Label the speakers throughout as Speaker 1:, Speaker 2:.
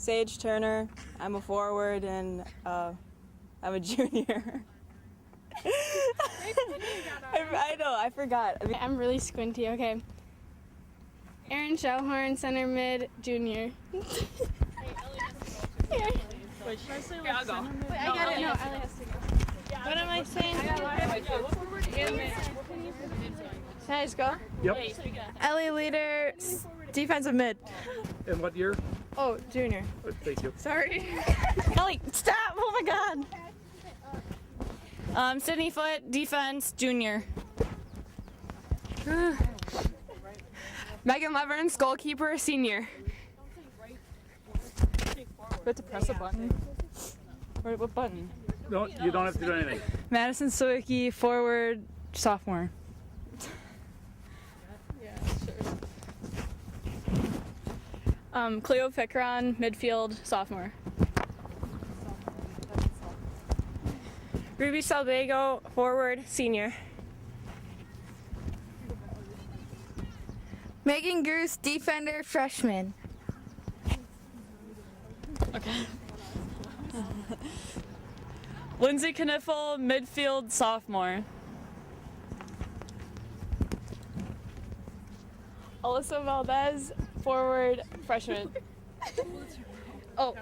Speaker 1: Sage Turner. I'm a forward and I'm a junior. I know, I forgot.
Speaker 2: I'm really squinty, okay. Aaron Shellhorn, center mid, junior.
Speaker 3: Wait, should I say like center mid?
Speaker 2: Wait, I got it. No, Ellie has to go. What am I saying? Can I just go?
Speaker 4: Yep.
Speaker 2: Ellie leader, defensive mid.
Speaker 4: And what year?
Speaker 2: Oh, junior.
Speaker 4: Thank you.
Speaker 2: Sorry. Ellie, stop! Oh my God.
Speaker 1: Sydney Foot, defense, junior.
Speaker 2: Megan Leverns, goalkeeper, senior.
Speaker 3: You have to press a button. What button?
Speaker 4: No, you don't have to do anything.
Speaker 3: Madison Sawicki, forward, sophomore.
Speaker 2: Yeah, sure. Cleo Fickron, midfield, sophomore. Ruby Salvago, forward, senior.
Speaker 5: Megan Goose, defender, freshman.
Speaker 3: Okay. Lindsay Kniffel, midfield, sophomore.
Speaker 2: Alyssa Valdez, forward, freshman.
Speaker 1: Oh.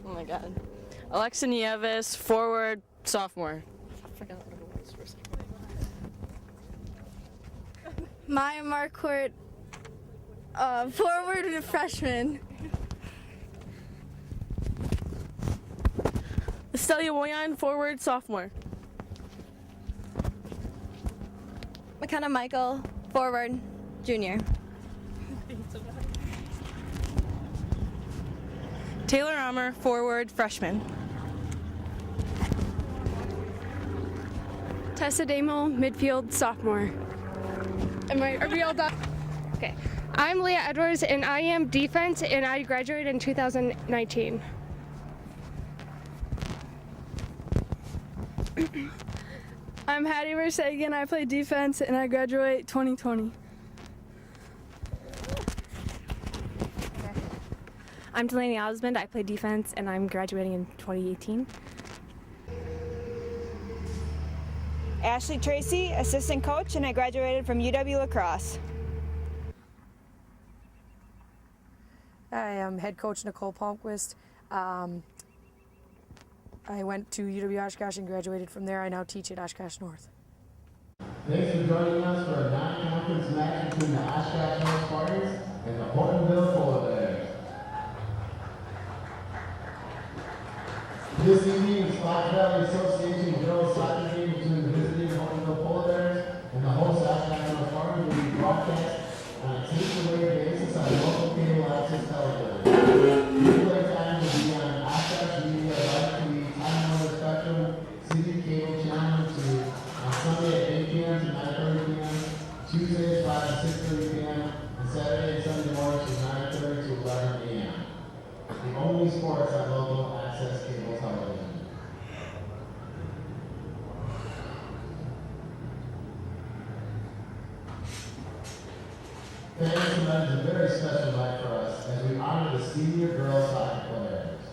Speaker 1: Oh my God. Alexa Nieves, forward, sophomore. I forgot what it was for a second.
Speaker 5: Maya Marquardt, forward, freshman.
Speaker 2: Estelia Woyan, forward, sophomore.
Speaker 5: McKenna Michael, forward, junior.
Speaker 2: Taylor Armour, forward, freshman. Tessa Damo, midfield, sophomore. Are we all done? Okay. I'm Leah Edwards, and I am defense, and I graduated in 2019.
Speaker 6: I'm Hattie Versagen. I play defense and I graduate 2020.
Speaker 2: I'm Delaney Osmond. I play defense, and I'm graduating in 2018.
Speaker 1: Ashley Tracy, assistant coach, and I graduated from UW La Crosse.
Speaker 7: I am head coach Nicole Palmquist. I went to UW Oshkosh and graduated from there. I now teach at Oshkosh North.
Speaker 8: Thanks for joining us for a non-conference match between the Oshkosh North Spartans and the Hortonville Polar Bears. This evening, the Spark Valley Association girls soccer game between the visiting Hortonville Polar Bears and the host Oshkosh North Spartans will be broadcast on a takeaway basis on local cable access television. Replay time will be on Oshkosh Media Live TV Time Warner Spectrum City Cable Channel 2 on Sunday at 8 p.m. to 9:30 p.m., Tuesday at 5 to 6:30 p.m., and Saturday and Sunday mornings from 9:30 to 11 a.m. The only sports on local access cable television. Thanks tonight is a very special night for us as we honor the senior girls soccer players.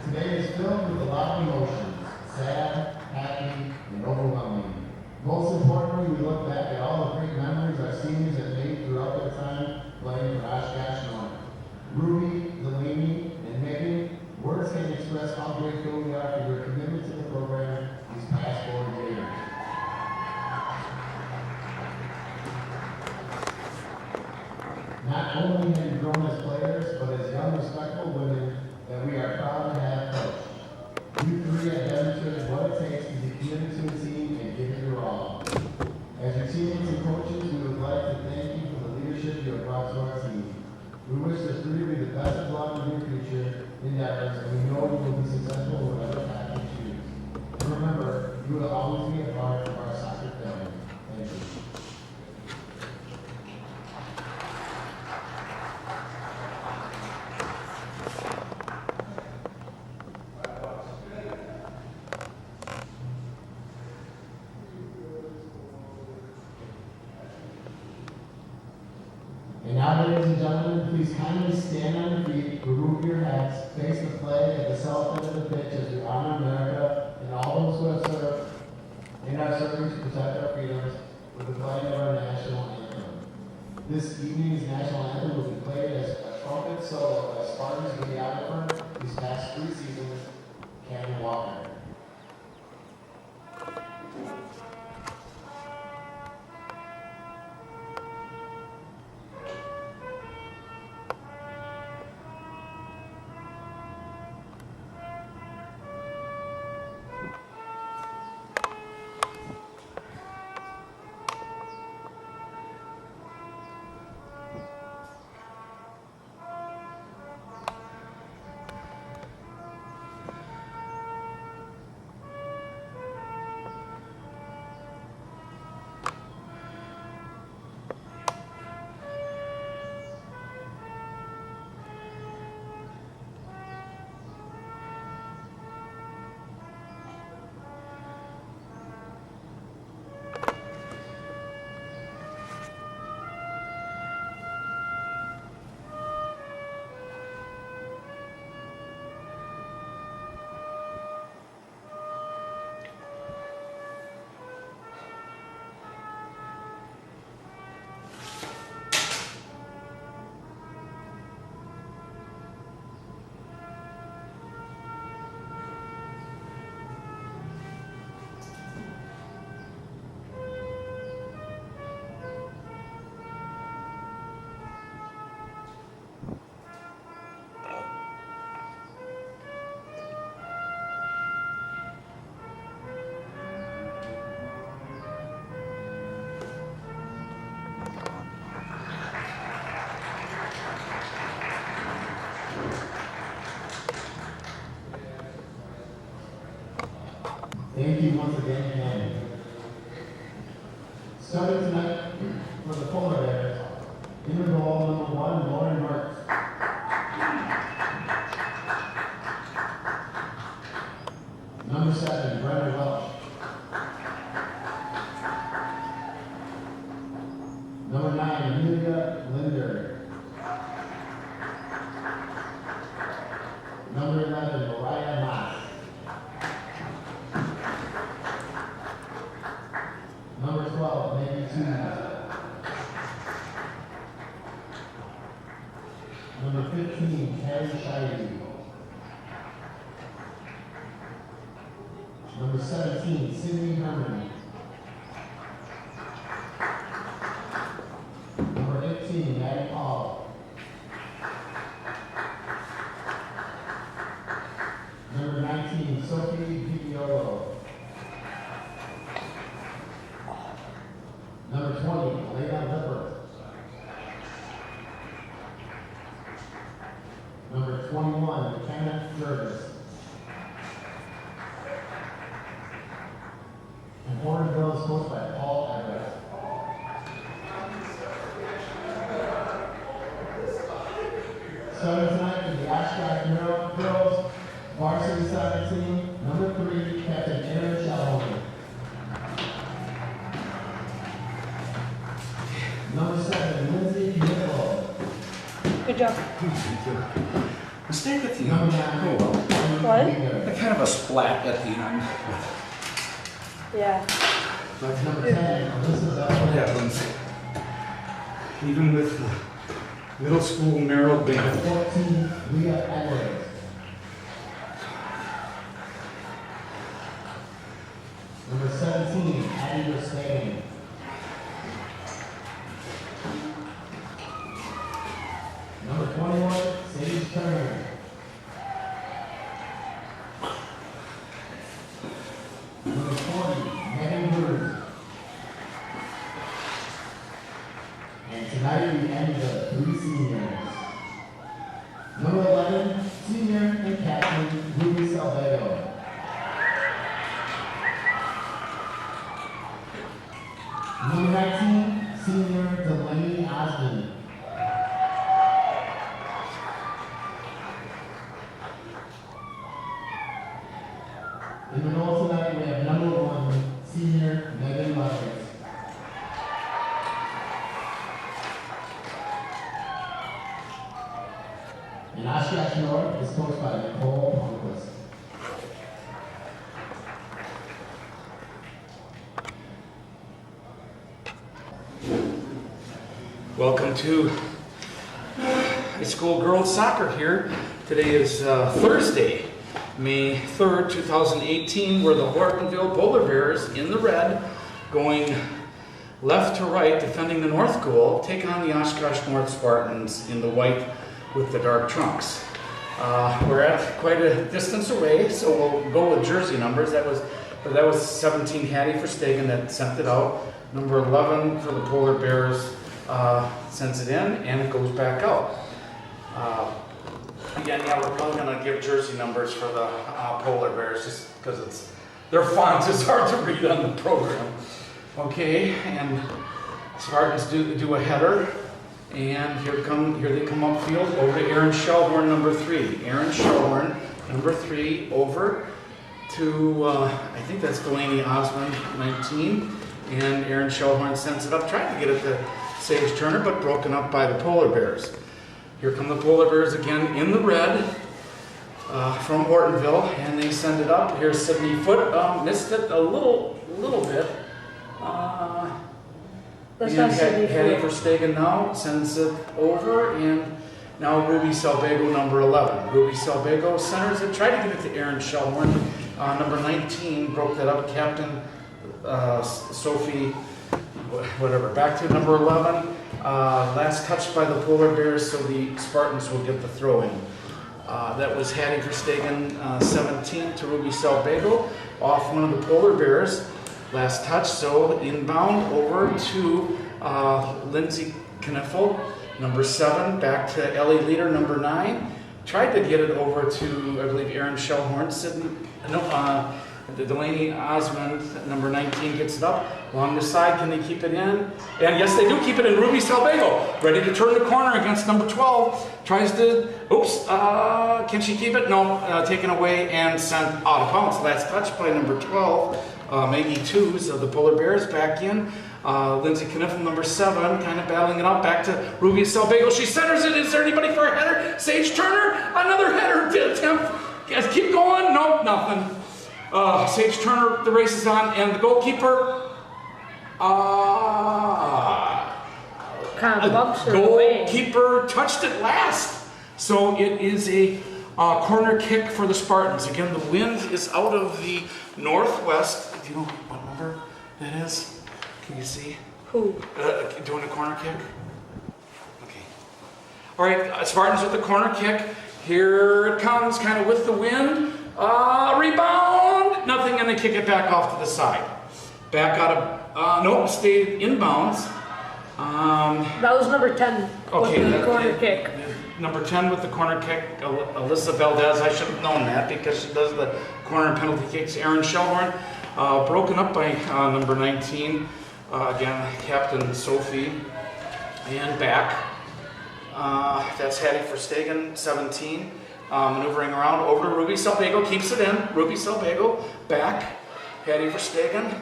Speaker 8: Today is filled with a lot of emotions, sad, happy, and overwhelming. Most importantly, we look back at all the great memories our seniors have made throughout their time playing for Oshkosh North. Ruby, Delaney, and Megan, words can't express how grateful we are for your commitment to the program these past 4 years. Not only have you grown as players, but as young, respectful women that we are proud to have coached. You three have demonstrated what it takes to be committed to a team and give it your all. As your teammates and coaches, we would like to thank you for the leadership you have brought to our team. We wish the three of you the best of luck in your future endeavors, and we know you will be successful in whatever path you choose. And remember, you will always be a part of our soccer family. Thank you. And now Now, ladies and gentlemen, please kindly stand on your feet, remove your hats, face the flag at the south end of the pitch as we honor America and all those who have served and are serving to protect our freedoms with the playing of our national anthem. This evening's national anthem will be played as a trumpet solo by Spartans videographer these past 3 seasons, Cannon Walker. Thank you once again, Cannon. Starting tonight for the Polar Bears, in the goal number 1, Lauren Mertz. Number 7, Brenna Welch. Number 9, Amelia Linder. Number 11, Mariah Moss. Number 12, Maggie Toombs. Number 15, Carrie Shivey. Number 17, Sydney Herman. Number 18, Maddie Paul. Number 19, Sophie Pipiolo. Number 20, Elena Lippert. Number 21, Kenneth Jervis. And Hortonville is coached by Paul Everett. Starting tonight for the Oshkosh girls varsity soccer team, number 3, Captain Aaron Shalhomer. Number 7, Lindsay Nickel.
Speaker 2: Good job.
Speaker 9: I stayed at the
Speaker 8: Number
Speaker 9: end.
Speaker 8: 9,
Speaker 9: Oh well.
Speaker 2: What?
Speaker 9: Kind of a splat at the end.
Speaker 2: Yeah.
Speaker 8: Number 10, Elizabeth.
Speaker 9: What happens? Even with the middle school narrow band.
Speaker 8: 14, Leah Edwards. Number 17, Addie Spain. Number 21, Sage Turner. Number 40, Megan Bruce. And tonight we end the 3 seniors. Number 11, senior and captain, Ruby Salvego. Number 19, senior, Delaney Osmond. In the goal tonight, we have number 1, senior, Megan Lovitz. Oshkosh North is coached by Nicole Palmquist.
Speaker 9: Welcome to high school girls soccer here. Today is Thursday, May 3rd, 2018. We're the Hortonville Polar Bears in the red, going left to right, defending the north goal, take on the Oshkosh North Spartans in the white with the dark trunks. We're at quite a distance away, so we'll go with jersey numbers. That was 17 Hattie Verstegen that sent it out. Number 11 for the Polar Bears sends it in, and it goes back out. Again, yeah, we're probably going to give jersey numbers for the Polar Bears just because their font is hard to read on the program. Okay, and Spartans do a header, and here they come upfield over to Aaron Shellhorn, number 3. Aaron Shellhorn, number 3, over to I think that's Delaney Osmond, 19, and Aaron Shellhorn sends it up, trying to get it to Sage Turner, but broken up by the Polar Bears. Here come the Polar Bears again in the red from Hortonville, and they send it up. Here's Sydney Foote, missed it a little bit.
Speaker 7: That's
Speaker 9: and
Speaker 7: not Sydney
Speaker 9: Hattie
Speaker 7: Foote.
Speaker 9: Verstegen now sends it over, and now Ruby Salbego, number 11. Ruby Salbego centers it, tried to get it to Aaron Shellhorn. Number 19 broke that up, Captain Sophie, whatever. Back to number 11. Last touch by the Polar Bears, so the Spartans will get the throw-in. That was Hattie Verstegen, 17 to Ruby Salbego, off one of the Polar Bears. Last touch, so inbound over to Lindsay Kniffel, number 7, back to Ellie Leader, number 9. Tried to get it over to, I believe, Aaron Shellhorn. Delaney Osmond, number 19, gets it up. Along the side, can they keep it in? And yes, they do keep it in. Ruby Salbego, ready to turn the corner against number 12. Tries to, can she keep it? No, taken away and sent out of bounds. Last touch by number 12. Maggie Twos of the Polar Bears back in. Lindsay Kniffel, number 7, kind of battling it out. Back to Ruby Salbego. She centers it. Is there anybody for a header? Sage Turner, another header attempt. Guys, keep going. No, nothing. Sage Turner, the race is on, and the goalkeeper. Goalkeeper touched it last. So it is a corner kick for the Spartans. Again, the wind is out of the northwest. Do you know what number that is? Can you see?
Speaker 7: Who?
Speaker 9: Doing a corner kick? Okay. All right, Spartans with the corner kick. Here it comes, kind of with the wind. Rebound! Nothing, and they kick it back off to the side. Back out of, nope, stayed inbounds.
Speaker 7: That was number 10
Speaker 9: Okay,
Speaker 7: with the corner kick.
Speaker 9: Number 10 with the corner kick, Alyssa Valdez. I should have known that because she does the corner and penalty kicks. Aaron Shellhorn, broken up by number 19. Again, Captain Sophie. And back. That's Hattie Verstegen, 17. Maneuvering around over to Ruby Salbego, keeps it in. Ruby Salbego, back. Hattie Verstegen.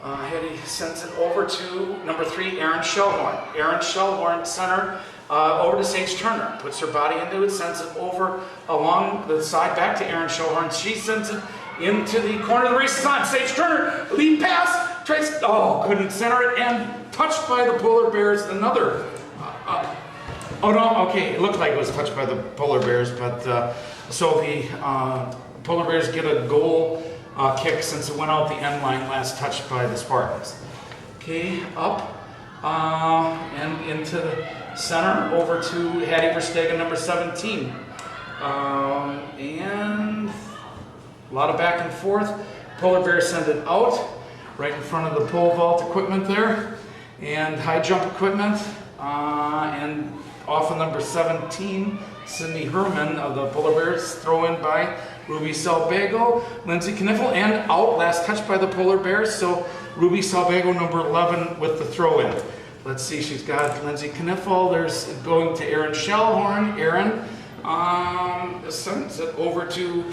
Speaker 9: Hattie sends it over to number 3, Aaron Shellhorn. Aaron Shellhorn, center, over to Sage Turner. Puts her body into it, sends it over along the side, back to Aaron Shellhorn. She sends it into the corner. The race is on. Sage Turner, lead pass, tries, couldn't center it, and touched by the Polar Bears. Another. Oh no, okay, it looked like it was touched by the Polar Bears, but so the Polar Bears get a goal kick since it went out the end line, last touched by the Spartans. Okay, up and into the center, over to Hattie Verstegen, number 17. And a lot of back and forth. Polar Bears send it out, right in front of the pole vault equipment there, and high jump equipment, and off of number 17, Sydney Herman of the Polar Bears, throw in by Ruby Salbego, Lindsay Kniffel, and out, last touch by the Polar Bears, so Ruby Salbego, number 11, with the throw in. Let's see, she's got Lindsay Kniffel, there's going to Aaron Shellhorn. Aaron sends it over to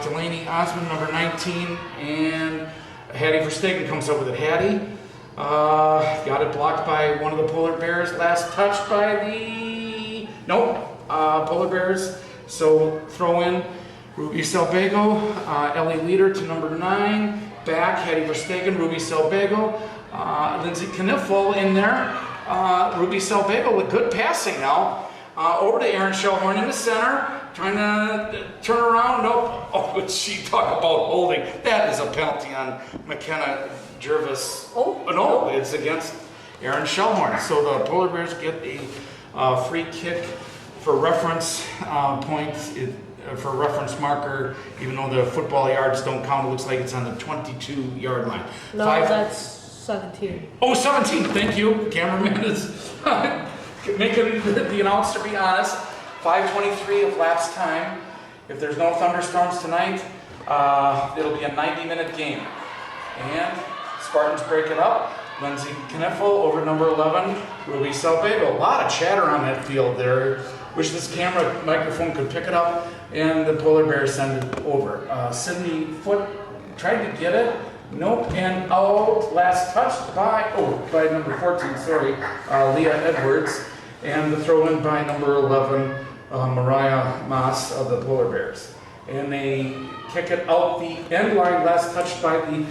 Speaker 9: Delaney Osmond, number 19, and Hattie Verstegen comes up with it. Hattie got it blocked by one of the Polar Bears. Last touch by the... Nope. Polar Bears. So throw in Ruby Selbago, Ellie Leader to number 9. Back, Hattie Verstegen, Ruby Selbago. Lindsay Kniffel in there. Ruby Selbago with good passing now. Over to Erin Shellhorn in the center. Trying to turn around. Nope. Oh, but she talk about holding. That is a penalty on McKenna Jervis. Oh, no, it's against Erin Shellhorn. So the Polar Bears get a free kick for reference points. For reference marker, even though the football yards don't count, it looks like it's on the 22-yard line.
Speaker 10: No, that's 17.
Speaker 9: Oh, 17, thank you. Cameraman is making the announcer be honest. 5:23 of lapse time. If there's no thunderstorms tonight, it'll be a 90-minute game. And Spartans break it up. Lindsay Kniffel over number 11, Ruby Selbago. A lot of chatter on that field there. Wish this camera microphone could pick it up. And the Polar Bears send it over. Sydney Foote tried to get it. Nope. And out. Last touched by number 14, sorry, Leah Edwards. And the throw in by number 11, Mariah Moss of the Polar Bears. And they kick it out the end line. Last touched by the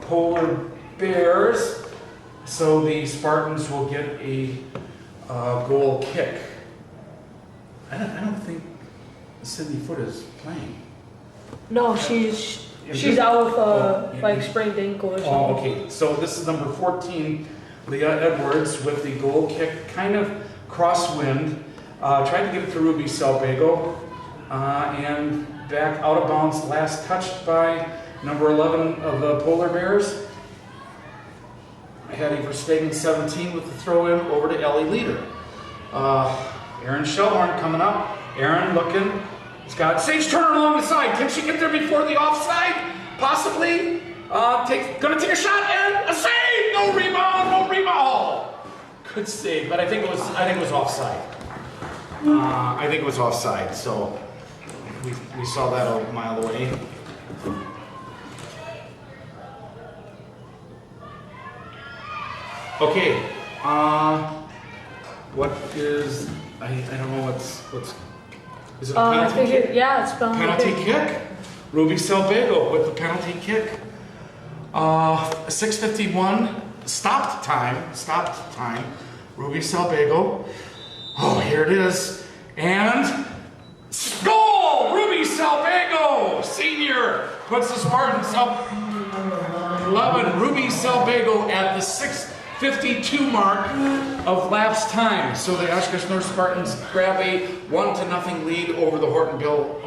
Speaker 9: Polar Bears. So the Spartans will get a goal kick. I don't think Sydney Foote is playing.
Speaker 10: No, she's out with like sprained ankle or something.
Speaker 9: Oh, okay. So this is number 14, Leah Edwards with the goal kick, kind of crosswind. Tried to get it to Ruby Selbago, and back out of bounds. Last touched by number 11 of the Polar Bears. Hattie Verstegen 17 with the throw in over to Ellie Leader. Erin Shellhorn coming up. Erin looking. It's got Sage Turner along the side. Can she get there before the offside? Possibly. Gonna take a shot and a save. No rebound. No rebound. Oh, good save, but I think it was offside. I think it was offside. So we saw that a mile away. Okay. What is? I don't know what's. Is it a penalty kick?
Speaker 10: Yeah, it's penalty
Speaker 9: kick. Ruby Selbago with the penalty kick. 6:51. Stopped time. Ruby Selbago. Oh, here it is. And goal! Ruby Selbago, senior, puts the Spartans up 11. Ruby Selbago at the 6:52 mark of lapse time. So the Oshkosh North Spartans grab a 1-0 lead over the Hortonville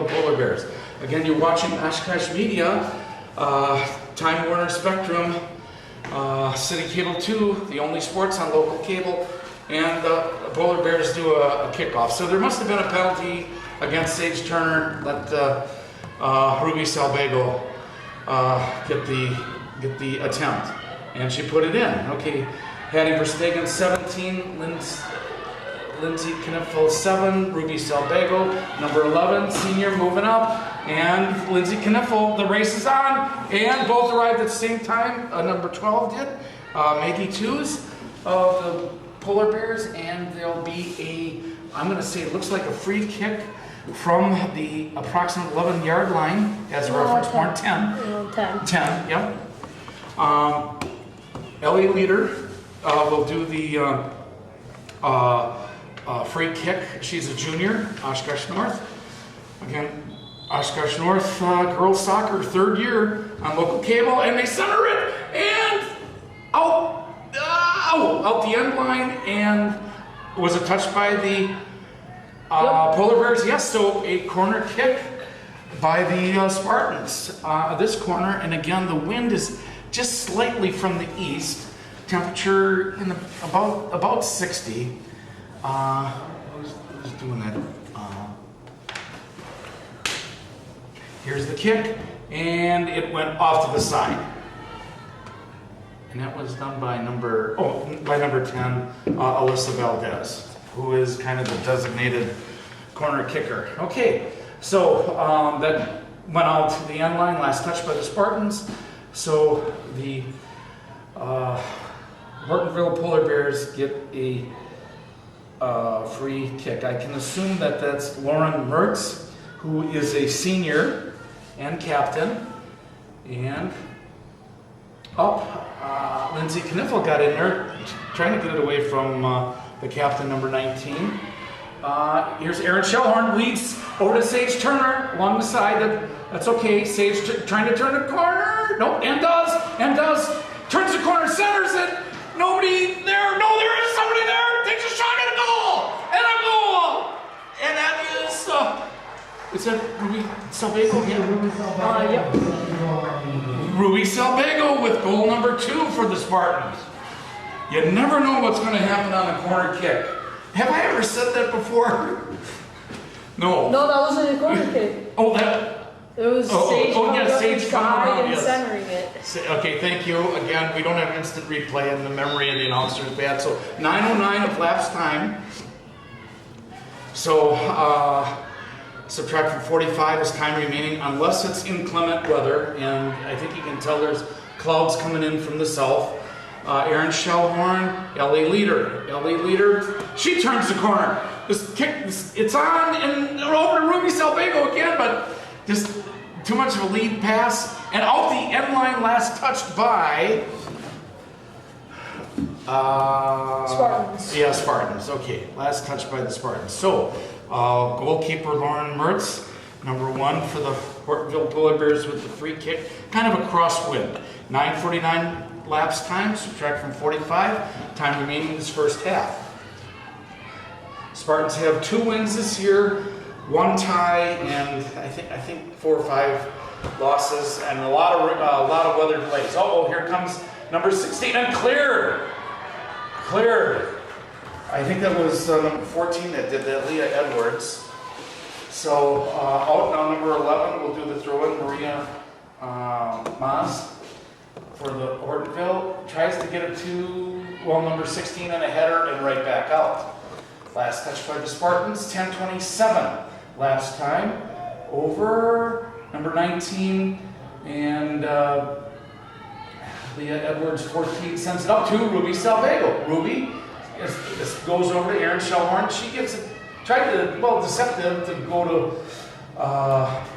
Speaker 9: Polar Bears. Again, you're watching Oshkosh Media, Time Warner Spectrum, City Cable 2, the only sports on local cable, and the Polar Bears do a kickoff. So there must have been a penalty against Sage Turner. Let Ruby Selbago get the attempt. And she put it in. Okay, Hattie Verstegen 17, Lindsay Kniffel 7, Ruby Selbago, number 11, senior moving up, and Lindsay Kniffel, the race is on, and both arrived at the same time. Number 12 did, Maggie Twos of the Polar Bears, and there'll be I'm going to say it looks like a free kick from the approximate 11-yard line as a reference point. 10. 10, yep. Ellie Leader will do the free kick. She's a junior, Oshkosh North. Again, Oshkosh North girls soccer, 3rd year on local cable, and they center it, and out the end line, and was it touched by the Polar Bears? Yes, so a corner kick by the Spartans. This corner, and again, the wind is just slightly from the east. Temperature in about 60. Who's doing that? Here's the kick, and it went off to the side. And that was done by number 10, Alyssa Valdez, who is kind of the designated corner kicker. Okay, so that went out to the end line, last touch by the Spartans. So the Hortonville Polar Bears get a free kick. I can assume that that's Lauren Mertz, who is a senior and captain. And Lindsay Kniffel got in there, trying to get it away from the captain, number 19. Here's Aaron Shellhorn, leads over to Sage Turner along the side. That's okay. Sage trying to turn the corner. Nope, and does. Turns the corner, centers it. Nobody there. No, there is somebody there. Takes a shot at a goal. And a goal. And that is that Ruby Salvago? Yeah.
Speaker 10: Yep.
Speaker 9: Ruby Salvago with goal number 2 for the Spartans. You never know what's going to happen on a corner kick. Have I ever said that before? No.
Speaker 10: No, that wasn't a corner kick.
Speaker 9: Oh, that.
Speaker 10: It was Sage coming up
Speaker 9: Sage coming
Speaker 10: inside
Speaker 9: around,
Speaker 10: and
Speaker 9: yes.
Speaker 10: centering it.
Speaker 9: Okay, thank you. Again, we don't have instant replay and the memory of the announcer is bad. So 9:09 of lapse time. So subtract from 45 is time remaining unless it's inclement weather. And I think you can tell there's clouds coming in from the south. Aaron Shellhorn, LA leader. She turns the corner. This kick, it's on and over to Ruby Salvago again, but just too much of a lead pass. And out the end line, last touched by
Speaker 10: Spartans.
Speaker 9: Yeah, Spartans. Okay, last touched by the Spartans. So goalkeeper Lauren Mertz, number 1 for the Hortonville Polar Bears with the free kick. Kind of a crosswind. 9:49 lapse time, subtract from 45, time remaining in this first half. Spartans have 2 wins this year, 1 tie, and I think 4 or 5 losses, and a lot of weather delays. Oh, here comes number 16 and cleared. I think that was number 14 that did that, Leah Edwards. So out now, number 11 will do the throw-in, Maria Maas. For the Hortonville, tries to get it to, number 16 and a header and right back out. Last touch by the Spartans, 10:27 last time. Over number 19 and Leah Edwards, 14, sends it up to Ruby Salvago. Ruby this goes over to Aaron Shellhorn. She gives it, tried to, deceptive to go to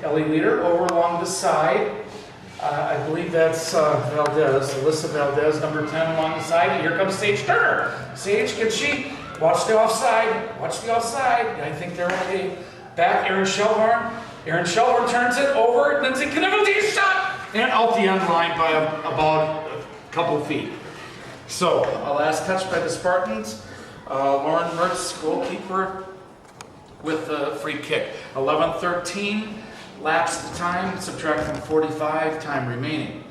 Speaker 9: LA leader over along the side. I believe that's Valdez, Alyssa Valdez, number 10 along the side. And here comes Sage Turner. Sage, can she watch the offside? I think they're okay. Back, Aaron Shellhorn. Aaron Shellhorn turns it over. Lindsay Kniffel takes a shot. And out the end line by about a couple feet. So, last touch by the Spartans. Lauren Mertz, goalkeeper, with the free kick. 11:13. Lapse the time, subtract from 45, time remaining.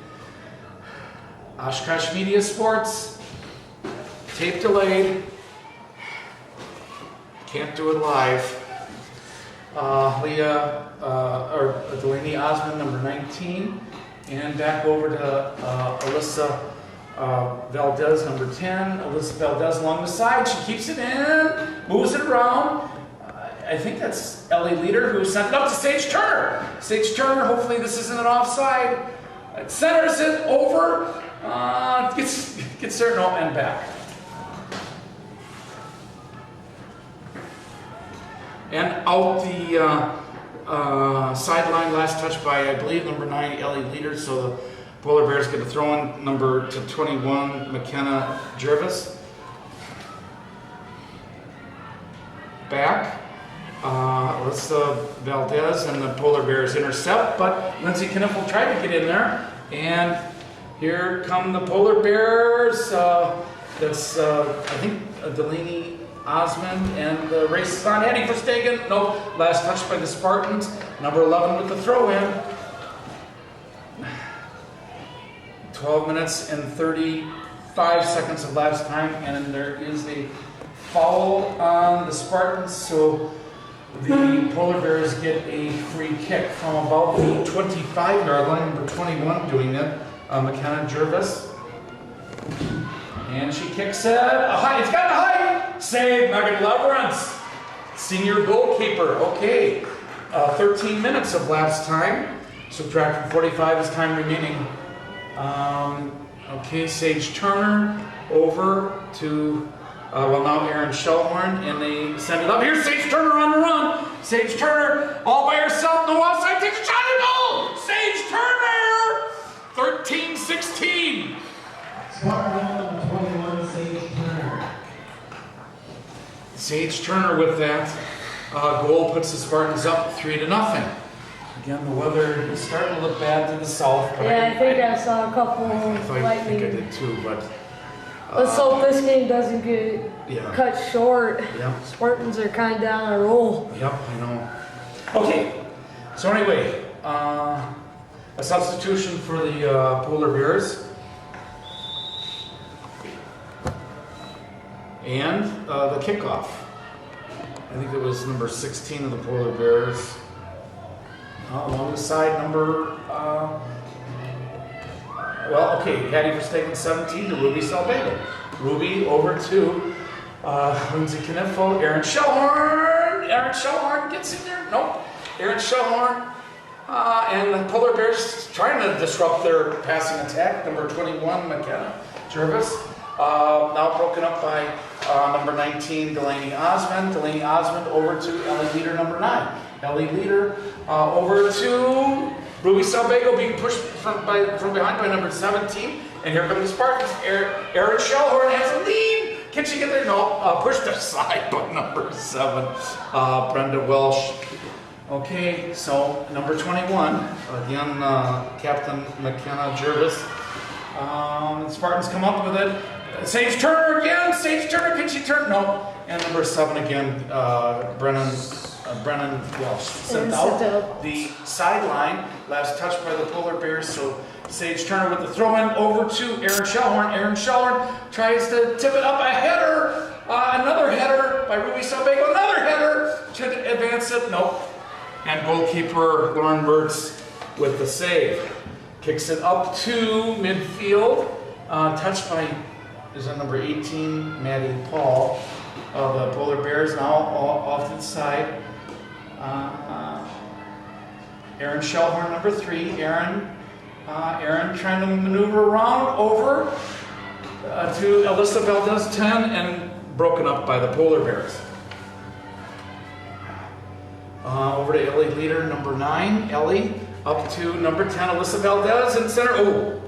Speaker 9: Oshkosh Media Sports, tape delayed. Can't do it live. Delaney Osmond, number 19. And back over to Alyssa Valdez, number 10. Alyssa Valdez along the side. She keeps it in, moves it around. I think that's LA leader who sent it up to Sage Turner. Sage Turner, hopefully this isn't an offside. It centers it over, gets there, no, and back. And out the sideline, last touch by, I believe, number 9, LA leader. So the Polar Bears get a throw in, number 21, McKenna Jervis. Back. Alyssa Valdez and the Polar Bears intercept, but Lindsay Kniffel tried to get in there, and here come the Polar Bears. That's I think Delaney Osmond, and the race is on. Heading for Stegen. No, last touch by the Spartans. Number 11 with the throw-in. 12 minutes and 35 seconds of lapse time, and there is a foul on the Spartans, so the Polar Bears get a free kick from about the 25-yard line, number 21 doing it, McKenna Jervis. And she kicks it, it's got a height! Save, Megan Leverance, senior goalkeeper. Okay, 13 minutes of lapse time. Subtract from 45 is time remaining. Okay, Sage Turner over to Well, now Aaron Shellhorn, and they send it up. Here's Sage Turner on the run. Sage Turner all by herself. No outside, takes a shot at goal. Sage Turner, 13-16.
Speaker 8: Spartan number 21, Sage Turner.
Speaker 9: Sage Turner with that goal puts the Spartans up 3-0. Again, the weather is starting to look bad to the south. But
Speaker 10: Yeah, I think I saw a couple
Speaker 9: I think I
Speaker 10: lightning.
Speaker 9: did too, but
Speaker 10: Let's hope this game doesn't get
Speaker 9: yeah.
Speaker 10: cut short.
Speaker 9: Yeah.
Speaker 10: Spartans are kind of on a roll.
Speaker 9: Yep, I know. Okay, so anyway, a substitution for the Polar Bears. And the kickoff. I think it was number 16 of the Polar Bears. Along the side, number, Hattie Verstegen 17 to Ruby Salvego. Ruby over to Lindsay Kniffel, Aaron Shellhorn. Aaron Shellhorn gets in there. Nope. Aaron Shellhorn. And the Polar Bears trying to disrupt their passing attack. Number 21, McKenna Jervis. Now broken up by number 19, Delaney Osmond. Delaney Osmond over to Ellie Leader, number 9. Ellie Leader over to Ruby Salvego, being pushed from behind by number 17. And here come the Spartans. Aaron Shellhorn has a lead. Can she get there? No. Pushed aside by number 7, Brenda Welsh. Okay, so number 21, again, Captain McKenna Jervis. The Spartans come up with it. Sage Turner again. Sage Turner, can she turn? No. And number 7 again, Brennan Welsh. Sent out the sideline. Last touch by the Polar Bears. So Sage Turner with the throw-in over to Aaron Shellhorn. Aaron Shellhorn tries to tip it up. A header. Another header by Ruby Salvego. Another header to advance it. Nope. And goalkeeper Lauren Mertz with the save. Kicks it up to midfield. Touched by, is that number 18, Maddie Paul of the Polar Bears. Now off to the side. Aaron Shellhorn, number 3. Aaron trying to maneuver around over to Alyssa Valdez, 10, and broken up by the Polar Bears. Over to Ellie Leader, number 9. Ellie up to number 10, Alyssa Valdez in center.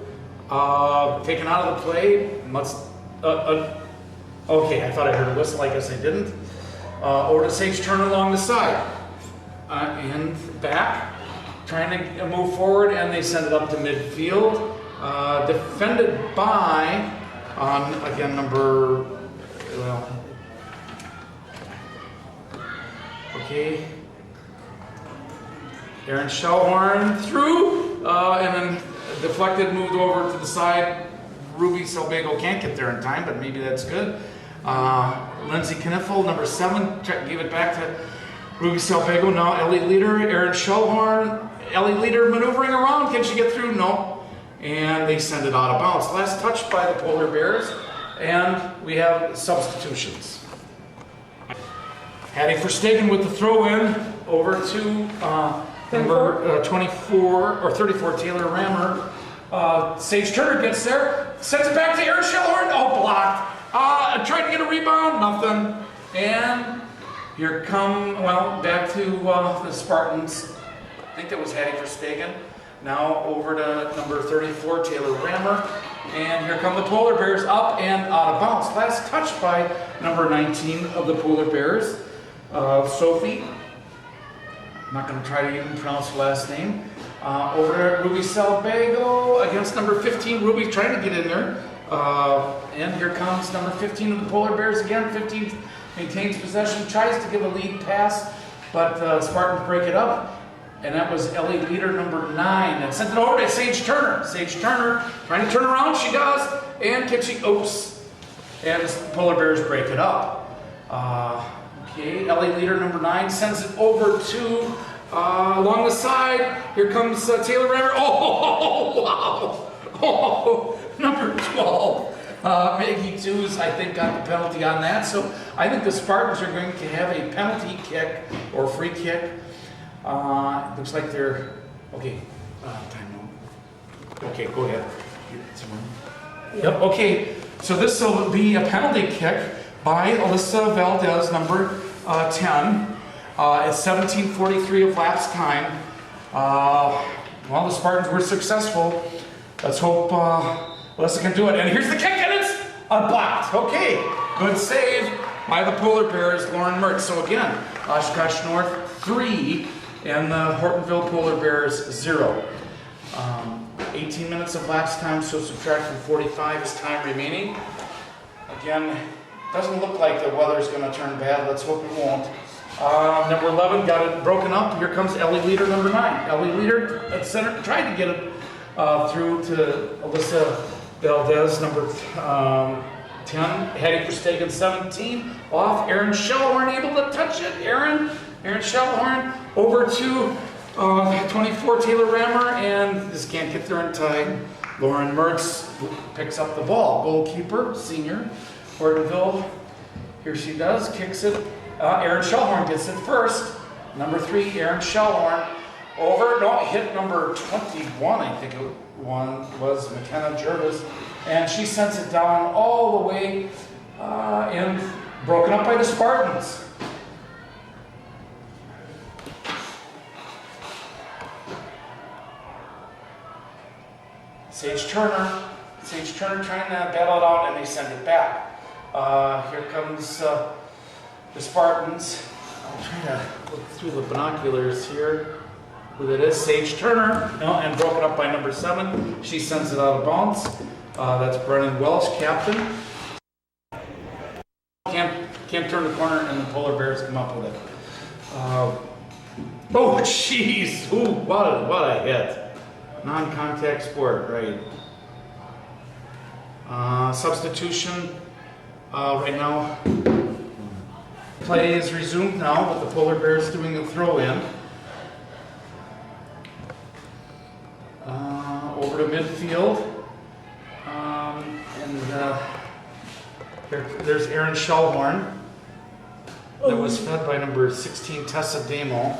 Speaker 9: Taken out of the play. Okay, I thought I heard a whistle. I guess I didn't. Over to Sage Turner along the side. And back. Trying to move forward, and they send it up to midfield. Defended by, again, number, okay. Aaron Shellhorn through, and then deflected, moved over to the side. Ruby Salvego can't get there in time, but maybe that's good. Lindsay Kniffel, number 7, gave it back to Ruby Salvego. Now Ellie Leader, Aaron Shellhorn. Ellie Leader maneuvering around. Can she get through? No. And they send it out of bounds. Last touch by the Polar Bears. And we have substitutions. Hattie Verstegen with the throw-in over to number 24 or 34, Taylor Rammer. Sage Turner gets there, sends it back to Aaron Shellhorn. Oh, blocked. Tried to get a rebound, nothing. And here come, back to the Spartans. I think that was Hattie Verstegen. Now over to number 34, Taylor Rammer. And here come the Polar Bears up and out of bounds. Last touch by number 19 of the Polar Bears, Sophie. I'm not going to try to even pronounce the last name. Over to Ruby Salvego against number 15. Ruby's trying to get in there. And here comes number 15 of the Polar Bears again. 15 maintains possession, tries to give a lead pass, but Spartans break it up. And that was Ellie Leader, number 9. And sent it over to Sage Turner. Sage Turner trying to turn around. She does. And catching, oops. And the Polar Bears break it up. Okay, Ellie Leader, number 9, sends it over to along the side. Here comes Taylor Rammer. Oh, wow. Oh, number 12. Maggie Tews, I think, got the penalty on that. So I think the Spartans are going to have a penalty kick or free kick. Looks like they're, okay, time out. Okay, go ahead. Yep, okay, so this will be a penalty kick by Alyssa Valdez, number 10. It's 17:43 of lapse time. Well, the Spartans were successful. Let's hope Alyssa can do it. And here's the kick, and it's unblocked. Okay, good save by the Polar Bears, Lauren Mertz. So again, Oshkosh North 3 and the Hortonville Polar Bears 0. 18 minutes of lapse time, so subtract from 45 is time remaining. Again, doesn't look like the weather's going to turn bad. Let's hope it won't. Number 11 got it broken up. Here comes Ellie Leader, number 9. Ellie Leader at center, tried to get it through to Alyssa Valdez, number 10. Hattie Verstegen, 17. Off. Aaron Shellhorn able to touch it. Aaron Shellhorn over to 24 Taylor Rammer, and this can't get there in time. Lauren Mertz picks up the ball. Goalkeeper, senior, Hortonville. Here she does, kicks it. Aaron Shellhorn gets it first. Number 3, Aaron Shellhorn. Over, no, hit number 21, I think it was McKenna Jervis. And she sends it down all the way and broken up by the Spartans. Sage Turner trying to battle it out, and they send it back. Here comes the Spartans. I'll try to look through the binoculars here. Who that is? Sage Turner, and broken up by number 7. She sends it out of bounds. That's Brennan Welsh, captain. Can't turn the corner, and the Polar Bears come up with it. Oh, jeez! Ooh, what a hit! Non-contact sport, right? Substitution right now. Play is resumed now with the Polar Bears doing a throw-in. Over to midfield. There's Aaron Shellhorn. That was fed by number 16, Tessa Damo.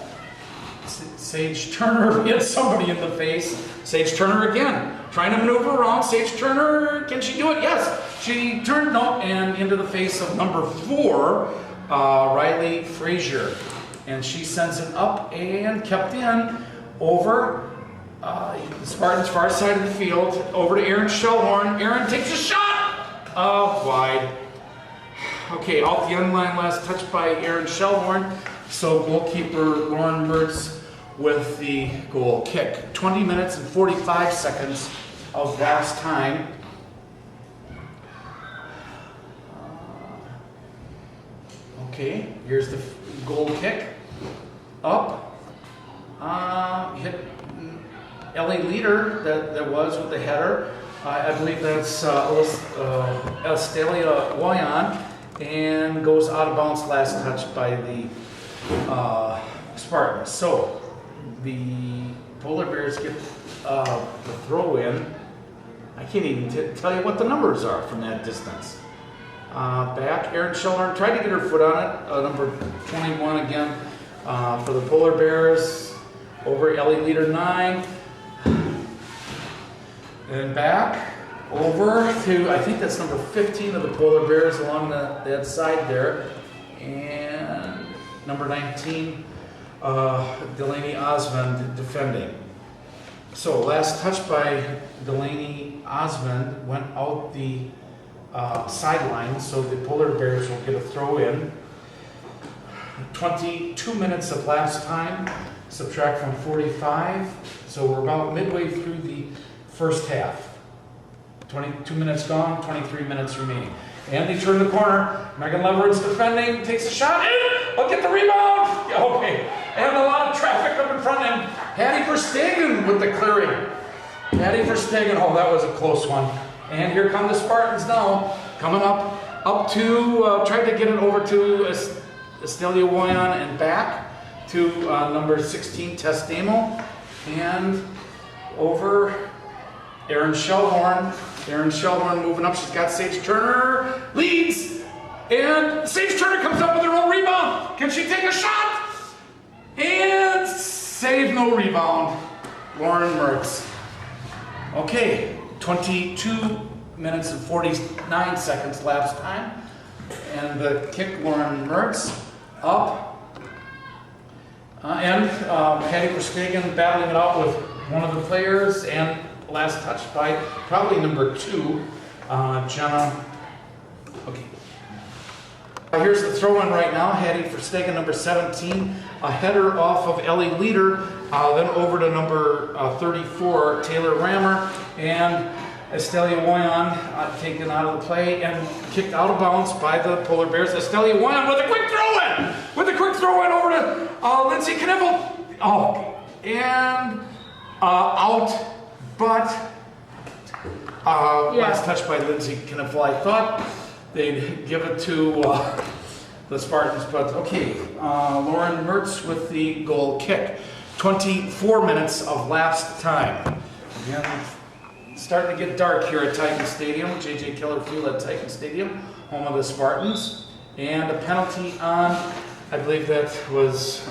Speaker 9: Sage Turner hit somebody in the face. Sage Turner again, trying to maneuver around. Sage Turner, can she do it? Yes. She turned up and into the face of number 4, Riley Frazier. And she sends it up and kept in over the Spartans' far side of the field, over to Aaron Shellhorn. Aaron takes a shot! Wide. Okay, off the end line, last touch by Aaron Shellhorn. So goalkeeper Lauren Mertz with the goal kick. 20 minutes and 45 seconds of last time. Okay, here's the goal kick. Up. Hit Ellie Leader, that was with the header. I believe that's Estelia Wayan, and goes out of bounds, last touch by the Spartans. So the Polar Bears get the throw in. I can't even tell you what the numbers are from that distance. Back, Aaron Shellhorn tried to get her foot on it. Number 21 again for the Polar Bears. Over Ellie Leader 9. And back over to, I think that's number 15 of the Polar Bears along that side there. And number 19, Delaney Osmond defending. So last touch by Delaney Osmond went out the sideline, so the Polar Bears will get a throw in. 22 minutes of lapse time, subtract from 45. So we're about midway through the first half. 22 minutes gone, 23 minutes remaining. And they turn the corner. Megan Leverett's defending, takes a shot. I'll get the rebound. Okay. And a lot of traffic up in front. And Hattie Verstegen with the clearing. Hattie Verstegen. Oh, that was a close one. And here come the Spartans now. Coming up to, tried to get it over to Estelia Woyan and back to number 16, Tess Damo. And over Aaron Shellhorn. Aaron Shellhorn moving up. She's got Sage Turner. Leads. And Sage Turner comes up with her own rebound. Can she take a shot? And save, no rebound. Lauren Mertz. Okay, 22 minutes and 49 seconds lapse time. And the kick, Lauren Mertz, up. Patty Verstegen battling it out with one of the players, and last touch by probably number 2, Jenna. Okay. Here's the throw-in right now. Hattie Verstegen, number 17, a header off of Ellie Leader, then over to number 34, Taylor Rammer, and Estelia Woyan taken out of the play and kicked out of bounds by the Polar Bears. Estelia Woyan with a quick throw-in! With a quick throw-in over to Lindsay Kniffel. Oh, and out, but last touch by Lindsay Kniffel. I thought they'd give it to the Spartans, but okay. Lauren Mertz with the goal kick. 24 minutes of lapsed time. Again, starting to get dark here at Titan Stadium, J.J. Keller Field at Titan Stadium, home of the Spartans. And a penalty on, I believe that was,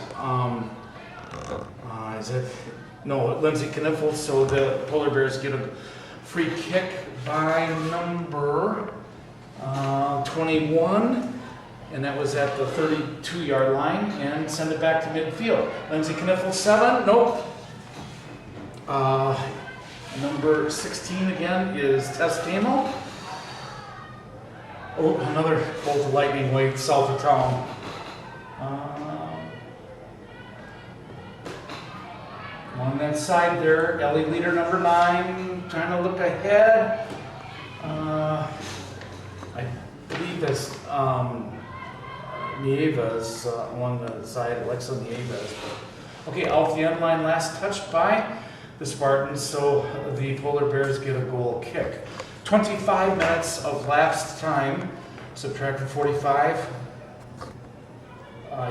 Speaker 9: Lindsay Kniffel, so the Polar Bears get a free kick by number 21, and that was at the 32-yard line, and send it back to midfield. Lindsay Kniffel, 7, nope. Number 16 again is Tess Damo. Oh, another bolt of lightning way south of town. On that side there, Ellie Leader, number 9, trying to look ahead. I believe that's Nieves on the side, Alexa Nieves. Okay, off the end line, last touch by the Spartans, so the Polar Bears get a goal kick. 25 minutes of lapsed time, subtract from 45,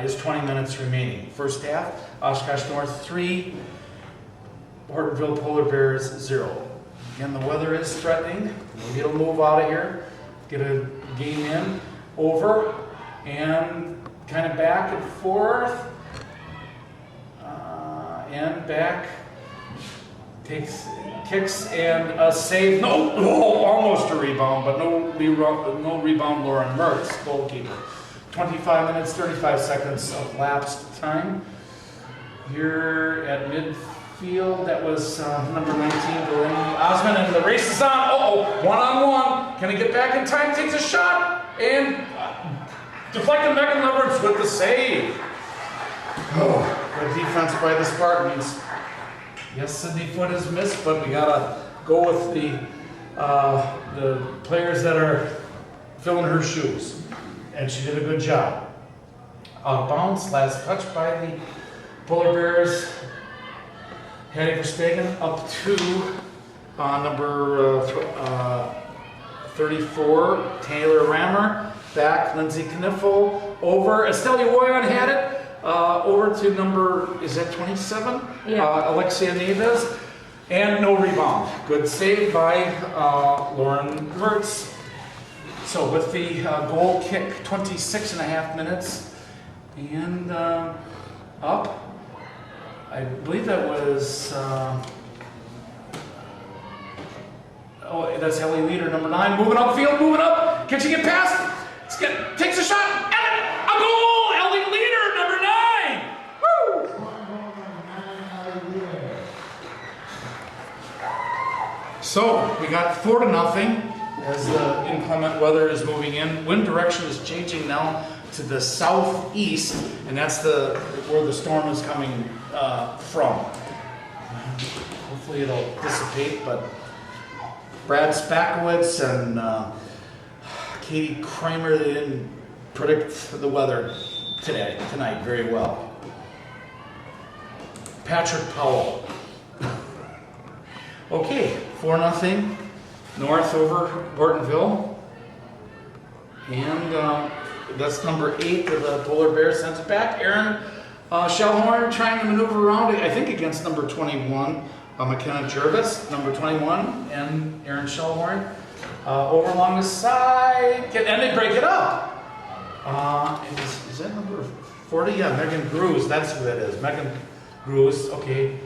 Speaker 9: is 20 minutes remaining. First half, Oshkosh North 3, Hortonville Polar Bears 0. Again, the weather is threatening. Maybe it'll move out of here, get a game in, over, and kind of back and forth, and back. Kicks and a save. No, almost a rebound, but no rebound. Lauren Mertz, goalkeeper. 25 minutes, 35 seconds of lapsed time. Here at midfield, that was number 19, Delaney Osmond, and the race is on. One-on-one. Can he get back in time? Takes a shot and deflected Megan Leverage with the save. Oh, good defense by the Spartans. Yes, Sydney Foote is missed, but we gotta go with the players that are filling her shoes, and she did a good job. Bounce, last touch by the Polar Bears. Hattie Verstegen up to number 34, Taylor Rammer. Back, Lindsay Kniffel. Over, Estelia Woyan had it. Over to number, is that 27?
Speaker 10: Yeah.
Speaker 9: Alexia Nieves, and no rebound. Good save by Lauren Mertz. So with the goal kick, 26 and a half minutes, and up. I believe that was, that's Ellie Leader, number 9, moving upfield, moving up. Can she get past? Takes a shot, and a goal! Ellie Leader, number 9! Woo! So we got 4-0 as the inclement weather is moving in. Wind direction is changing now to the southeast, and that's where the storm is coming from. Hopefully it'll dissipate, but Brad Spakowitz and Katie Kramer, they didn't predict the weather tonight very well. Patrick Powell. Okay, 4-0 North over Hortonville. And that's number 8 of the Polar Bears sends it back. Aaron Shellhorn trying to maneuver around, I think against number 21, McKenna Jervis, number 21, and Aaron Shellhorn. Over along the side, and they break it up. Is that number 40? Yeah, Megan Grues, that's who that is. Megan Grues, okay.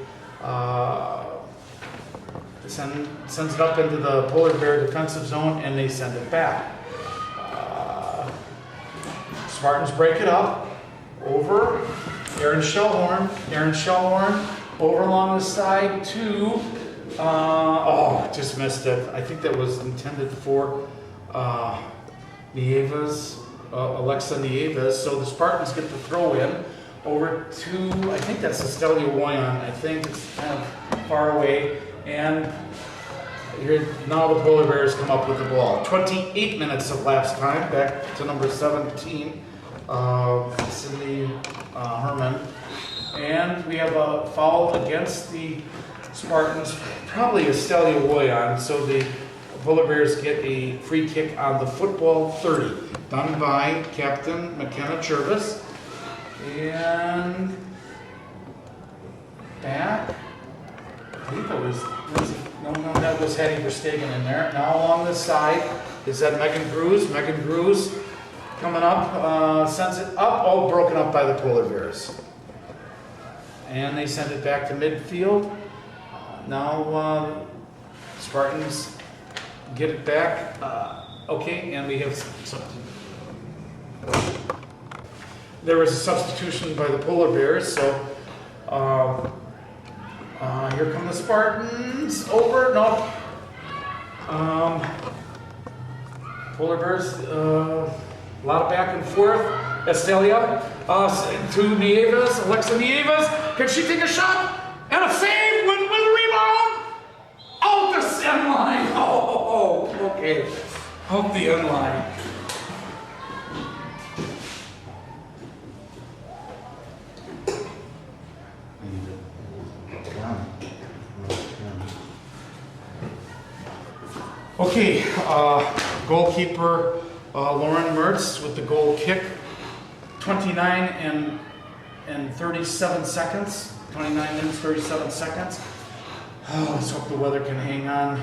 Speaker 9: Sends it up into the Polar Bear defensive zone, and they send it back. Spartans break it up. Over. Aaron Shellhorn. Over along the side to, just missed it. I think that was intended for Nieves, Alexa Nieves. So the Spartans get the throw in over to, I think that's Estelia Woyan. I think it's kind of far away. And here, now the Polar Bears come up with the ball. 28 minutes of lapse time, back to number 17, Cindy Herman. And we have a foul against the Spartans, probably Estelia Woyan. So the Polar Bears get a free kick on the football 30, done by Captain McKenna Jervis. And back, I think that was that was Hattie Verstegen in there. Now along the side is that Megan Gruz. Megan Gruz coming up, sends it up, broken up by the Polar Bears. And they send it back to midfield. Now Spartans get it back. Okay, and we have something. There was a substitution by the Polar Bears, so here come the Spartans. Over, no. Polar Bears, a lot of back and forth. Estelia to Nieves, Alexa Nieves. Can she take a shot? And a save with a rebound. Oh, the end line. Oh, okay. Oh, the end line. Okay, goalkeeper Lauren Mertz with the goal kick. 29 and 37 seconds. 29 minutes, 37 seconds. Oh, let's hope the weather can hang on.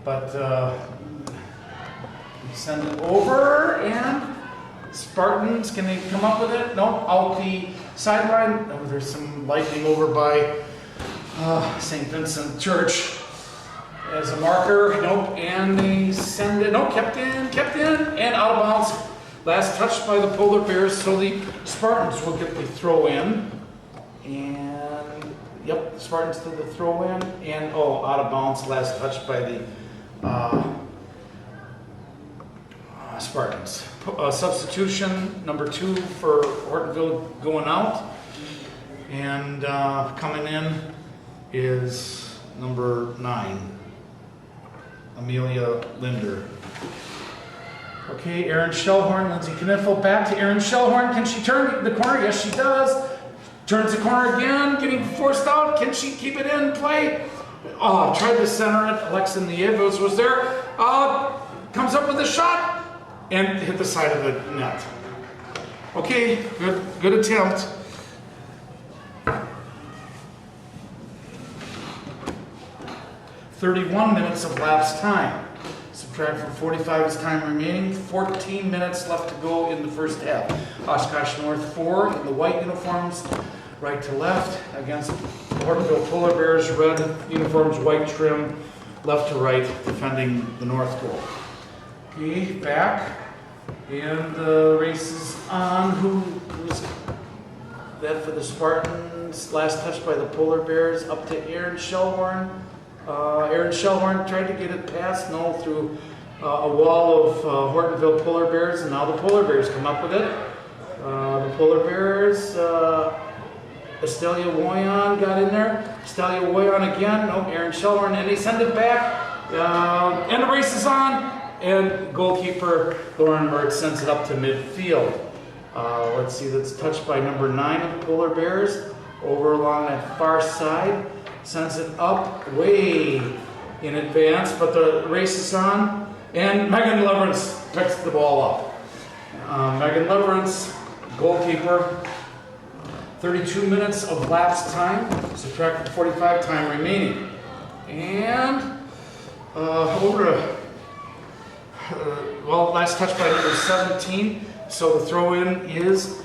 Speaker 9: But send it over, and Spartans, can they come up with it? No, out the sideline. Oh, there's some lightning over by St. Vincent Church as a marker. Nope, and they send it. No, kept in, and out of bounds. Last touch by the Polar Bears, so the Spartans will get the throw in. And, yep, the Spartans did the throw in. And, out of bounds, last touch by the Spartans. Substitution number 2 for Hortonville going out. And coming in is number 9, Amelia Linder. Okay, Erin Shellhorn, Lindsay Kniffel, back to Erin Shellhorn. Can she turn the corner? Yes, she does. Turns the corner again, getting forced out. Can she keep it in play? Tried to center it. Alexa Nieves was there. Comes up with a shot and hit the side of the net. Okay, good attempt. "31 minutes of lapse time. Subtract from 45 is time remaining. 14 minutes left to go in the first half. Oshkosh North 4 in the white uniforms, right to left, against the Hortonville Polar Bears, red uniforms, white trim, left to right, defending the north goal. Okay, back, and the race is on. Who was that for the Spartans? Last touch by the Polar Bears, up to Erin Shellhorn. Erin Shellhorn tried to get it past, through a wall of Hortonville Polar Bears, and now the Polar Bears come up with it. The Polar Bears, Estelia Woyan got in there. Estelia Woyan again, Erin Shellhorn, and they send it back. And the race is on, and goalkeeper Lauren Mertz sends it up to midfield. Let's see, that's touched by number 9 of the Polar Bears, over along that far side. Sends it up way in advance, but the race is on, and Megan Leverance picks the ball up. Megan Leverance, goalkeeper, 32 minutes of lapse time, subtract from 45 time remaining. And over to, last touch by number 17, so the throw-in is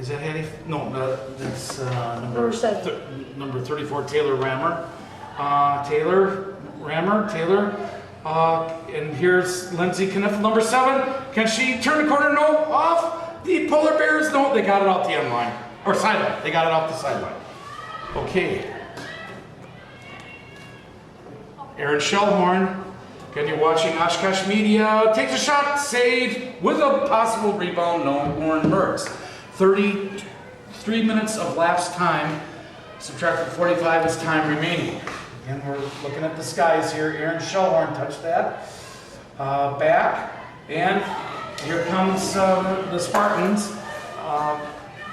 Speaker 9: that Hattie? No, that's number
Speaker 10: 7.
Speaker 9: Number 34, Taylor Rammer. Taylor And here's Lindsay Kniff, number 7. Can she turn the corner? No. Off. The Polar Bears, no. They got it off the end line. Or sideline. They got it off the sideline. Okay. Aaron Shellhorn. Again, you're watching Oshkosh Media. Takes a shot, save, with a possible rebound, no. Warren Mertz. 33 minutes of lapsed time. Subtract from 45 is time remaining. Again, we're looking at the skies here. Aaron Shellhorn touched that. Back. And here comes the Spartans. I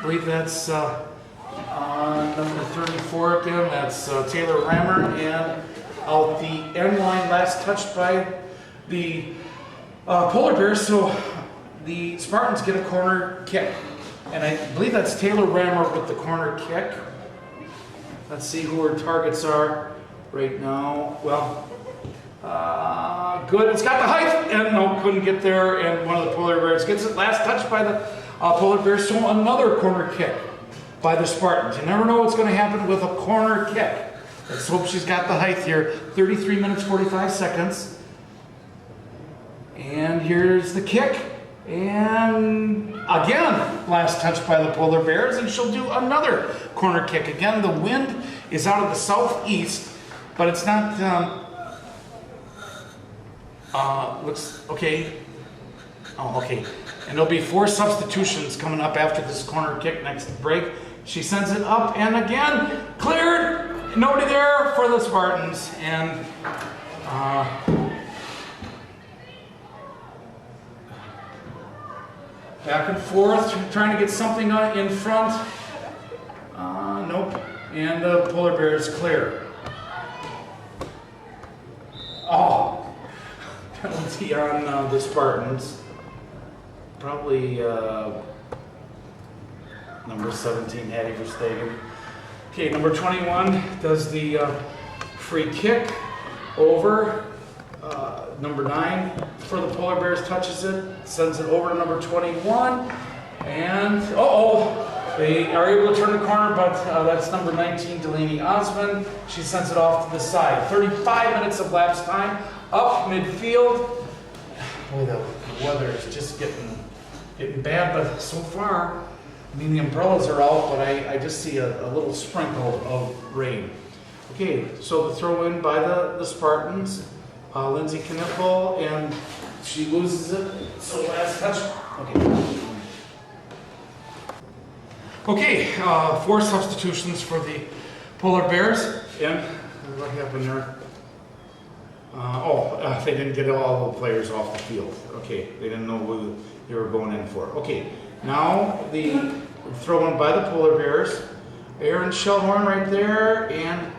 Speaker 9: believe that's number 34 again. That's Taylor Rammer. And out the end line, last touched by the Polar Bears. So the Spartans get a corner kick. And I believe that's Taylor Rammer with the corner kick. Let's see who her targets are right now. Well, good. It's got the height, and no, couldn't get there. And one of the Polar Bears gets it. Last touch by the Polar Bears. So another corner kick by the Spartans. You never know what's going to happen with a corner kick. Let's hope she's got the height here. 33 minutes, 45 seconds. And here's the kick. And again, last touch by the Polar Bears, and she'll do another corner kick. Again, the wind is out of the southeast, but it's not, looks okay. Oh, okay. And there'll be 4 substitutions coming up after this corner kick next break. She sends it up, and again, cleared. Nobody there for the Spartans. And back and forth, trying to get something in front. Nope. And the Polar Bears clear. Oh, penalty on the Spartans. Probably number 17, Hattie Verstegen. Okay, number 21 does the free kick over. Number 9 for the Polar Bears touches it, sends it over to number 21, and they are able to turn the corner, but that's number 19, Delaney Osmond. She sends it off to the side. 35 minutes of lapse time, up midfield. Boy, the weather is just getting bad, but so far, I mean, the umbrellas are out, but I just see a little sprinkle of rain. Okay, so the throw in by the Spartans. Lindsay Kniffel, and she loses it. So last touch. Okay, 4 substitutions for the Polar Bears. And what happened there? They didn't get all the players off the field. Okay, they didn't know who they were going in for. Okay, now the throw in by the Polar Bears. Aaron Shellhorn right there, and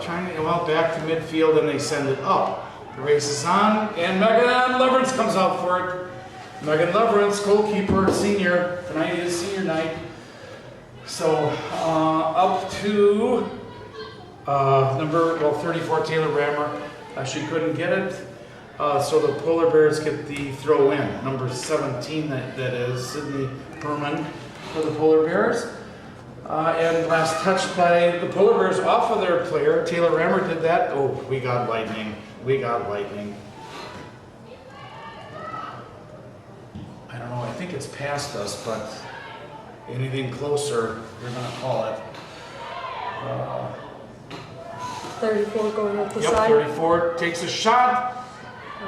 Speaker 9: trying to, back to midfield, and they send it up. The race is on, and Megan Leverance comes out for it. Megan Leverance, goalkeeper, senior. Tonight is senior night. So up to number 34, Taylor Rammer. She couldn't get it. So the Polar Bears get the throw in. Number 17, that is Sydney Herman for the Polar Bears. And last touch by the Polar Bears off of their player. Taylor Rammer did that. Oh, we got lightning. We got lightning. I don't know. I think it's past us, but anything closer, we're going to call it.
Speaker 10: 34 going up the side.
Speaker 9: 34 takes a shot.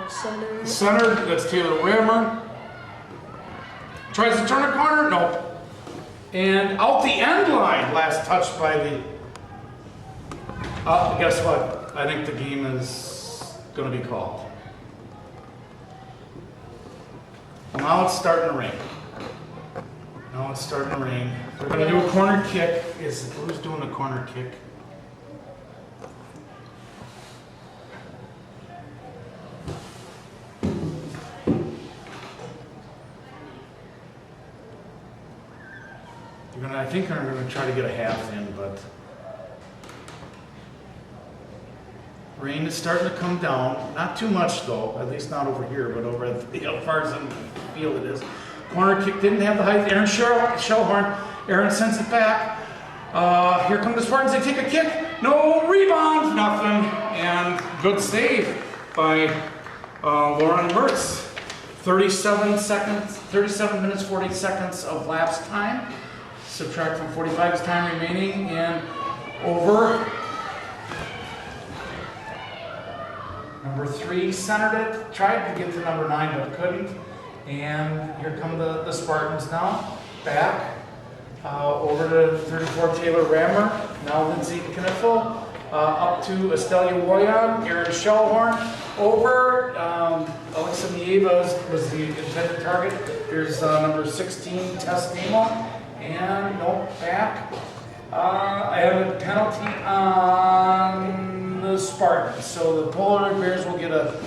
Speaker 9: Center. That's Taylor Rammer. Tries to turn a corner. Nope. And out the end line, last touch by the... guess what? I think the game is going to be called. Now it's starting to rain. We're going to do a corner kick. Who's doing the corner kick? I think I'm going to try to get a half in, but rain is starting to come down. Not too much though, at least not over here, but over at the far as I feel it is. Corner kick didn't have the height. Aaron Shellhorn. Aaron sends it back. Here come the Spartans. They take a kick. No rebound. Nothing. And good save by Lauren Mertz. 37 minutes, 40 seconds of lapse time. Subtract from 45 is time remaining, and over. Number 3 centered it, tried to get to number 9 but couldn't. And here come the Spartans now. Back over to 34 Taylor Rammer. Now Lindsay Kniffel. Up to Estelia Woyan, Erin Shellhorn. Over. Alexa Nieva was the intended target. Here's number 16 Tess Nemo. And nope, back. I have a penalty on the Spartans. So the Polar Bears will get a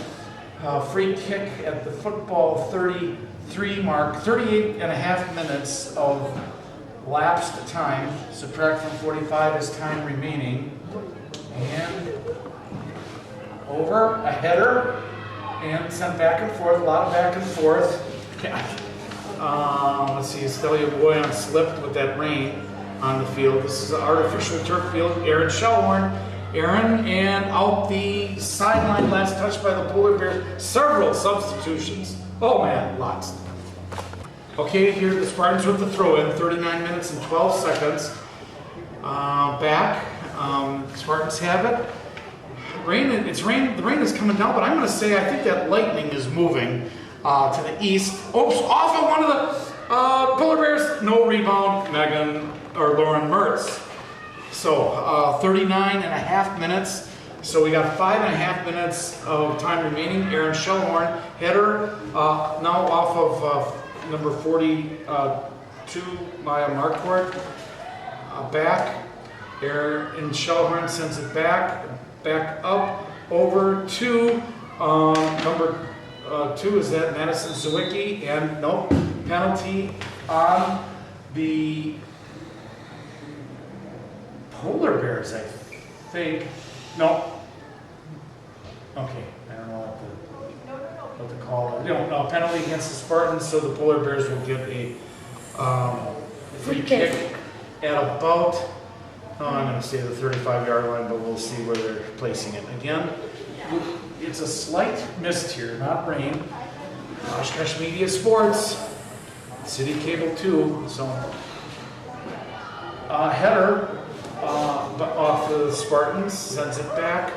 Speaker 9: free kick at the football 33 mark. 38 and a half minutes of lapsed time. Subtract from 45 is time remaining. And over, a header, and sent back and forth, a lot of back and forth. Let's see, Estelia Boyan slipped with that rain on the field. This is an artificial turf field. Erin Shellhorn. Erin, and out the sideline, last touch by the Polar Bears. Several substitutions. Oh man, lots. Okay, here the Spartans with the throw-in, 39 minutes and 12 seconds. Back. Spartans have it. The rain is coming down, but I'm going to say I think that lightning is moving to the east. Oops, off of one of the Polar Bears. No rebound, Lauren Mertz. So 39 and a half minutes. So we got 5.5 minutes of time remaining. Erin Shellhorn, header, now off of number 42, Maya Marquardt. Back. Erin Shellhorn sends it back up over to number 2 is that Madison Zwicky, and no penalty on the Polar Bears, I think. No. Okay, I don't know what to call it. No, penalty against the Spartans, so the Polar Bears will get a free kick at about, I'm going to say the 35-yard line, but we'll see where they're placing it. Again, it's a slight mist here, not rain. Oshkosh Media Sports, City Cable 2, so header off the Spartans, sends it back.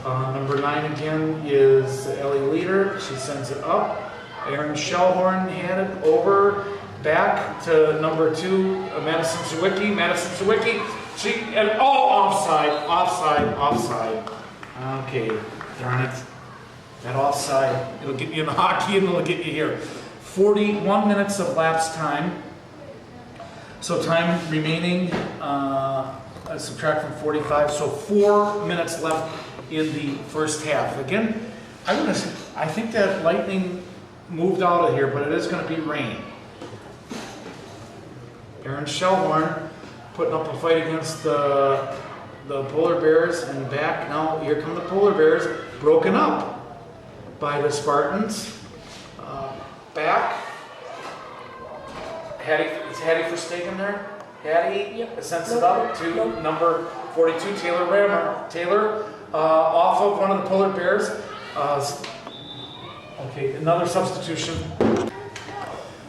Speaker 9: Number 9 again is Ellie Leader. She sends it up. Erin Shellhorn had it over, back to number 2, Madison Zwicky. Madison Zwicky. Offside. Okay, darn it. That offside, it'll get you in hockey and it'll get you here. 41 minutes of lapse time. So time remaining, subtract from 45, so 4 minutes left in the first half. Again, I think that lightning moved out of here, but it is going to be rain. Erin Shellhorn putting up a fight against the Polar Bears, and back now. Here come the Polar Bears, broken up by the Spartans. Back. Is Hattie Verstegen there? Hattie sends it up to number 42, Taylor Rammer. Taylor off of one of the Polar Bears. Okay, another substitution.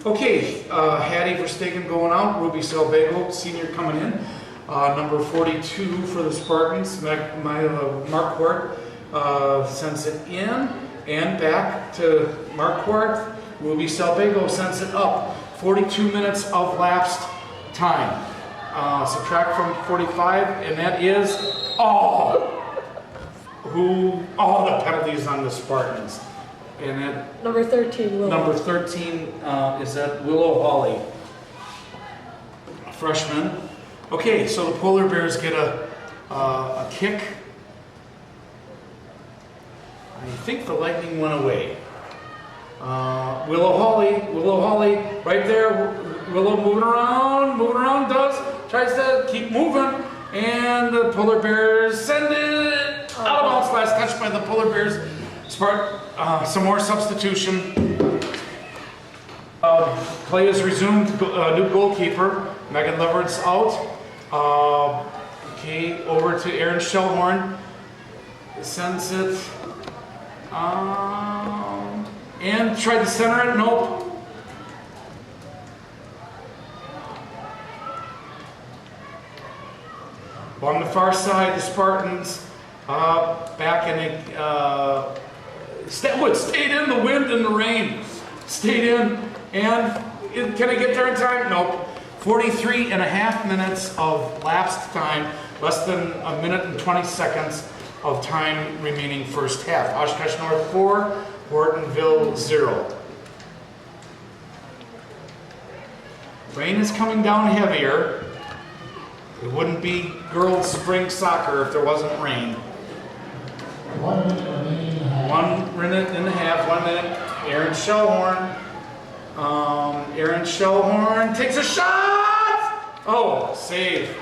Speaker 9: Okay, Hattie Verstegen going out. Ruby Salvago, senior, coming in. Number 42 for the Spartans, Marquardt sends it in and back to Marquardt. Ruby Salvago sends it up. 42 minutes of lapsed time. Subtract from 45, and that is the penalties on the Spartans. And that
Speaker 10: Number 13, Willow.
Speaker 9: Number 13 is that Willow Hawley, freshman. Okay, so the Polar Bears get a kick. I think the lightning went away. Willow Hawley, right there. Willow moving around, tries to keep moving, and the Polar Bears send it out of bounds. Last touch by the Polar Bears. Some more substitution. Play is resumed. New goalkeeper. Megan Leverett's out. Okay, over to Erin Shellhorn. Sends it And tried to center it, nope. On the far side, the Spartans back in stayed in the wind and the rain. Stayed in, and can I get there in time? Nope. 43 and a half minutes of lapsed time, less than a minute and 20 seconds of time remaining first half. Oshkosh North 4, Hortonville 0. Rain is coming down heavier. It wouldn't be girls' spring soccer if there wasn't rain.
Speaker 8: 1 minute remaining in the half.
Speaker 9: 1 minute and a half, 1 minute. Aaron Shellhorn. Aaron Shellhorn takes a shot! Oh, save.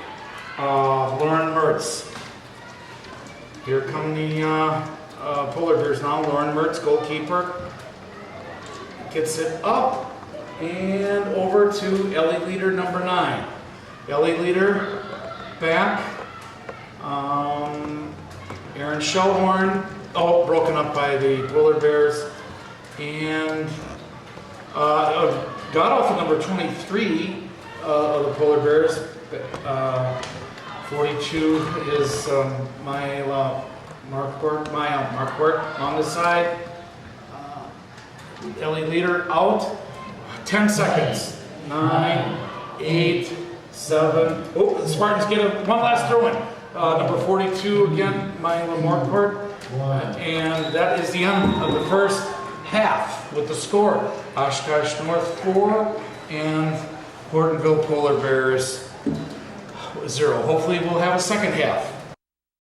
Speaker 9: Lauren Mertz. Here come the Polar Bears now. Lauren Mertz, goalkeeper. Gets it up and over to Ellie Leader number 9. Ellie Leader back. Aaron Shellhorn. Oh, broken up by the Polar Bears. And got off at number 23 of the Polar Bears. 42 is Maya Marquardt on the side. Ellie Leader out. 10 seconds. 9, 8, 7. Oh, the Spartans get one last throw in. Number 42 again, Maya Marquardt. And that is the end of the first half with the score. Oshkosh North 4 and Hortonville Polar Bears 0. Hopefully we'll have a second half.